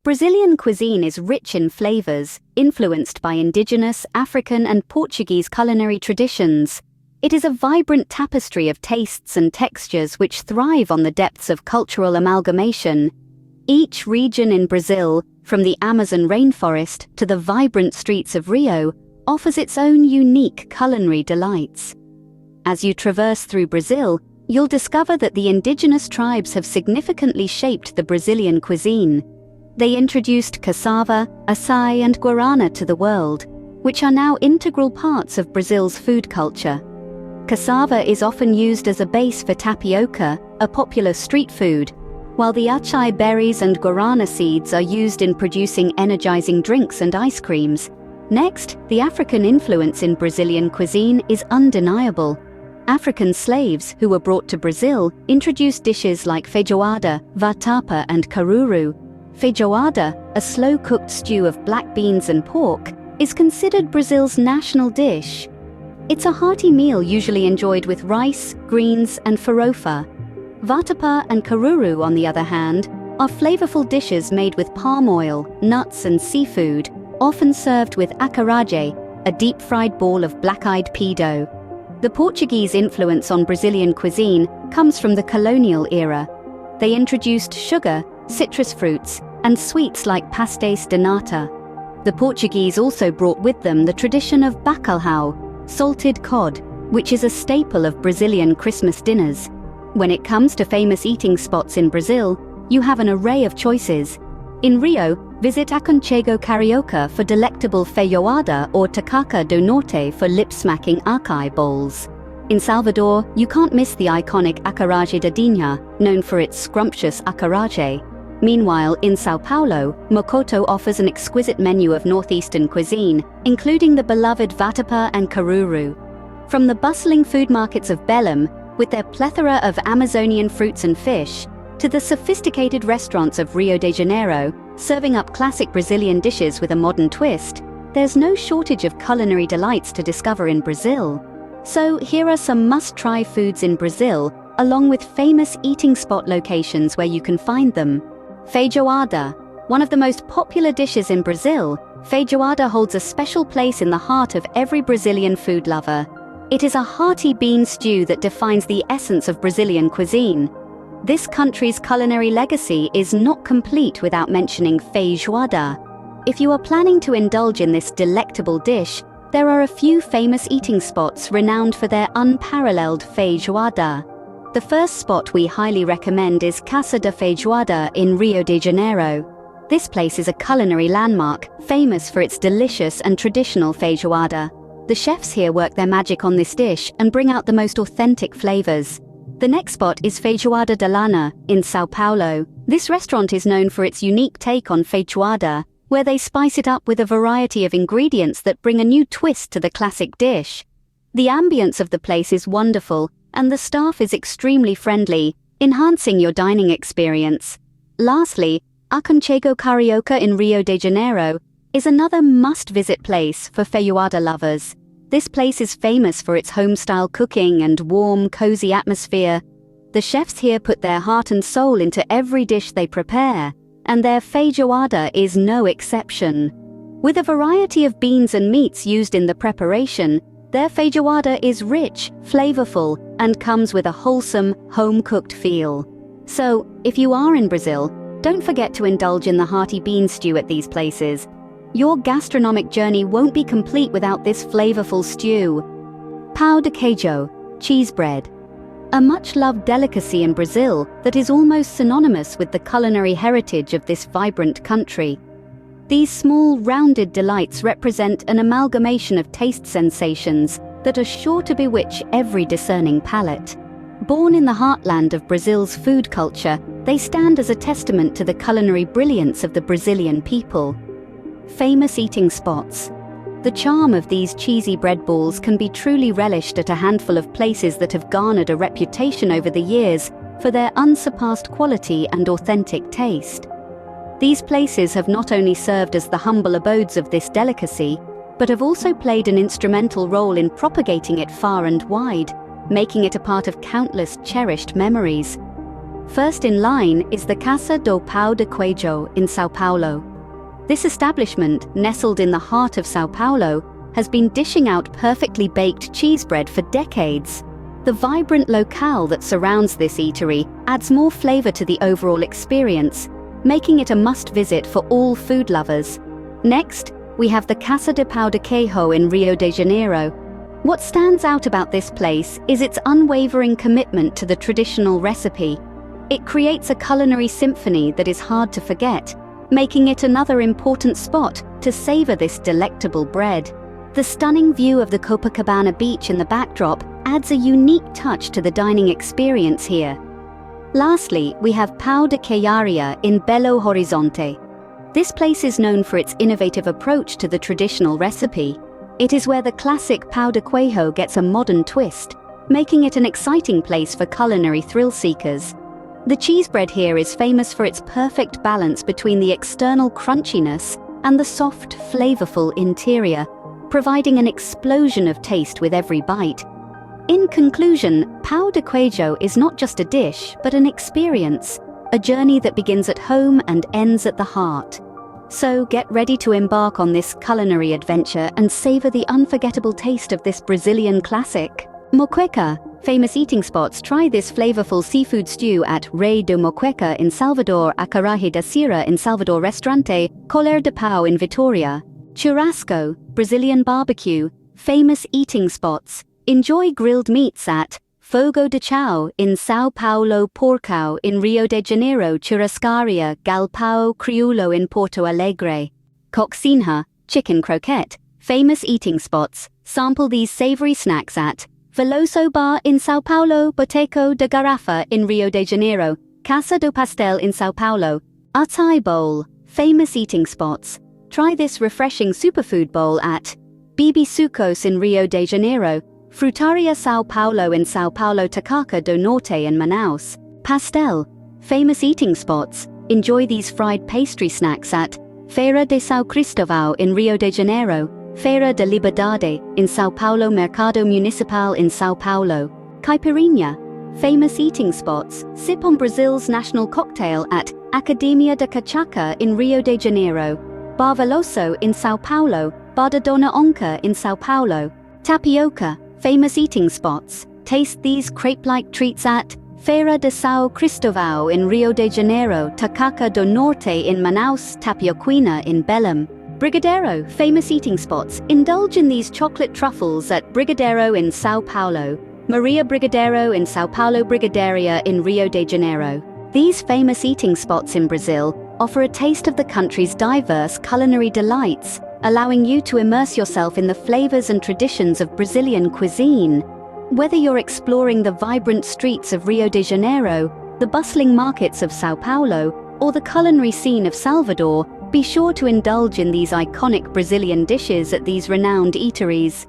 Brazilian cuisine is rich in flavors, influenced by indigenous, African, and Portuguese culinary traditions. It is a vibrant tapestry of tastes and textures which thrive on the depths of cultural amalgamation. Each region in Brazil, from the Amazon rainforest to the vibrant streets of Rio, offers its own unique culinary delights. As you traverse through Brazil, you'll discover that the indigenous tribes have significantly shaped the Brazilian cuisine. They introduced cassava, açaí, and guarana to the world, which are now integral parts of Brazil's food culture. Cassava is often used as a base for tapioca, a popular street food, while the açaí berries and guarana seeds are used in producing energizing drinks and ice creams. Next, the African influence in Brazilian cuisine is undeniable. African slaves who were brought to Brazil introduced dishes like feijoada, vatapa, and caruru. Feijoada, a slow-cooked stew of black beans and pork, is considered Brazil's national dish. It's a hearty meal usually enjoyed with rice, greens, and farofa. Vatapa and caruru, on the other hand, are flavorful dishes made with palm oil, nuts, and seafood, often served with acarajé, a deep-fried ball of black-eyed pea dough. The Portuguese influence on Brazilian cuisine comes from the colonial era. They introduced sugar, citrus fruits, and sweets like pastéis de nata. The Portuguese also brought with them the tradition of bacalhau, salted cod, which is a staple of Brazilian Christmas dinners. When it comes to famous eating spots in Brazil, you have an array of choices. In Rio, visit Aconchego Carioca for delectable feijoada or Tacacá do Norte for lip-smacking acai bowls. In Salvador, you can't miss the iconic acarajé da dinha, known for its scrumptious acarajé. Meanwhile, in São Paulo, Moqueca offers an exquisite menu of northeastern cuisine, including the beloved vatapa and caruru. From the bustling food markets of Belém, with their plethora of Amazonian fruits and fish, to the sophisticated restaurants of Rio de Janeiro, serving up classic Brazilian dishes with a modern twist, there's no shortage of culinary delights to discover in Brazil. So here are some must-try foods in Brazil, along with famous eating spot locations where you can find them. Feijoada. One of the most popular dishes in Brazil, feijoada holds a special place in the heart of every Brazilian food lover. It is a hearty bean stew that defines the essence of Brazilian cuisine. This country's culinary legacy is not complete without mentioning feijoada. If you are planning to indulge in this delectable dish, there are a few famous eating spots renowned for their unparalleled feijoada. The first spot we highly recommend is Casa da Feijoada in Rio de Janeiro. This place is a culinary landmark, famous for its delicious and traditional feijoada. The chefs here work their magic on this dish and bring out the most authentic flavors. The next spot is Feijoada de Lana in São Paulo. This restaurant is known for its unique take on feijoada, where they spice it up with a variety of ingredients that bring a new twist to the classic dish. The ambience of the place is wonderful, and the staff is extremely friendly, enhancing your dining experience. Lastly, Aconchego Carioca in Rio de Janeiro is another must-visit place for feijoada lovers. This place is famous for its home-style cooking and warm, cozy atmosphere. The chefs here put their heart and soul into every dish they prepare, and their feijoada is no exception. With a variety of beans and meats used in the preparation, their feijoada is rich, flavorful, and comes with a wholesome, home-cooked feel. So, if you are in Brazil, don't forget to indulge in the hearty bean stew at these places. Your gastronomic journey won't be complete without this flavorful stew. Pão de queijo, cheese bread. A much-loved delicacy in Brazil that is almost synonymous with the culinary heritage of this vibrant country. These small, rounded delights represent an amalgamation of taste sensations that are sure to bewitch every discerning palate. Born in the heartland of Brazil's food culture, they stand as a testament to the culinary brilliance of the Brazilian people. Famous eating spots. The charm of these cheesy bread balls can be truly relished at a handful of places that have garnered a reputation over the years for their unsurpassed quality and authentic taste. These places have not only served as the humble abodes of this delicacy, but have also played an instrumental role in propagating it far and wide, making it a part of countless cherished memories. First in line is the Casa do Pão de Queijo in São Paulo. This establishment, nestled in the heart of São Paulo, has been dishing out perfectly baked cheese bread for decades. The vibrant locale that surrounds this eatery adds more flavor to the overall experience, making it a must-visit for all food lovers. Next, we have the Casa de Pão de Queijo in Rio de Janeiro. What stands out about this place is its unwavering commitment to the traditional recipe. It creates a culinary symphony that is hard to forget, making it another important spot to savor this delectable bread. The stunning view of the Copacabana beach in the backdrop adds a unique touch to the dining experience here. Lastly, we have Pão de Queijaria in Belo Horizonte. This place is known for its innovative approach to the traditional recipe. It is where the classic Pão de Queijo gets a modern twist, making it an exciting place for culinary thrill seekers. The cheese bread here is famous for its perfect balance between the external crunchiness and the soft, flavorful interior, providing an explosion of taste with every bite. In conclusion, Pão de Queijo is not just a dish, but an experience, a journey that begins at home and ends at the heart. So get ready to embark on this culinary adventure and savor the unforgettable taste of this Brazilian classic. Moqueca, famous eating spots. Try this flavorful seafood stew at Rei do Moqueca in Salvador, Acarajé da Sierra in Salvador Restaurante, Colher de Pau in Vitoria. Churrasco, Brazilian barbecue, famous eating spots. Enjoy grilled meats at Fogo de Chão in São Paulo, Porcão in Rio de Janeiro, Churrascaria, Galpão Crioulo in Porto Alegre. Coxinha, chicken croquette, famous eating spots. Sample these savory snacks at Veloso Bar in São Paulo, Boteco de Garrafa in Rio de Janeiro, Casa do Pastel in São Paulo. Açaí bowl, famous eating spots. Try this refreshing superfood bowl at Bibi Sucos in Rio de Janeiro, Frutaria São Paulo in São Paulo, Tacacá do Norte in Manaus. Pastel, famous eating spots. Enjoy these fried pastry snacks at Feira de São Cristóvão in Rio de Janeiro, Feira de Liberdade in São Paulo, Mercado Municipal in São Paulo. Caipirinha, famous eating spots. Sip on Brazil's national cocktail at Academia de Cachaça in Rio de Janeiro, Bar Veloso in São Paulo, Bar da Dona Onca in São Paulo. Tapioca, famous eating spots. Taste these crepe-like treats at Feira de São Cristóvão in Rio de Janeiro, Tacacá do Norte in Manaus, Tapioquina in Belém. Brigadeiro, famous eating spots. Indulge in these chocolate truffles at Brigadeiro in São Paulo, Maria Brigadeiro in São Paulo, Brigaderia in Rio de Janeiro. These famous eating spots in Brazil offer a taste of the country's diverse culinary delights, allowing you to immerse yourself in the flavors and traditions of Brazilian cuisine. Whether you're exploring the vibrant streets of Rio de Janeiro, the bustling markets of São Paulo, or the culinary scene of Salvador, be sure to indulge in these iconic Brazilian dishes at these renowned eateries.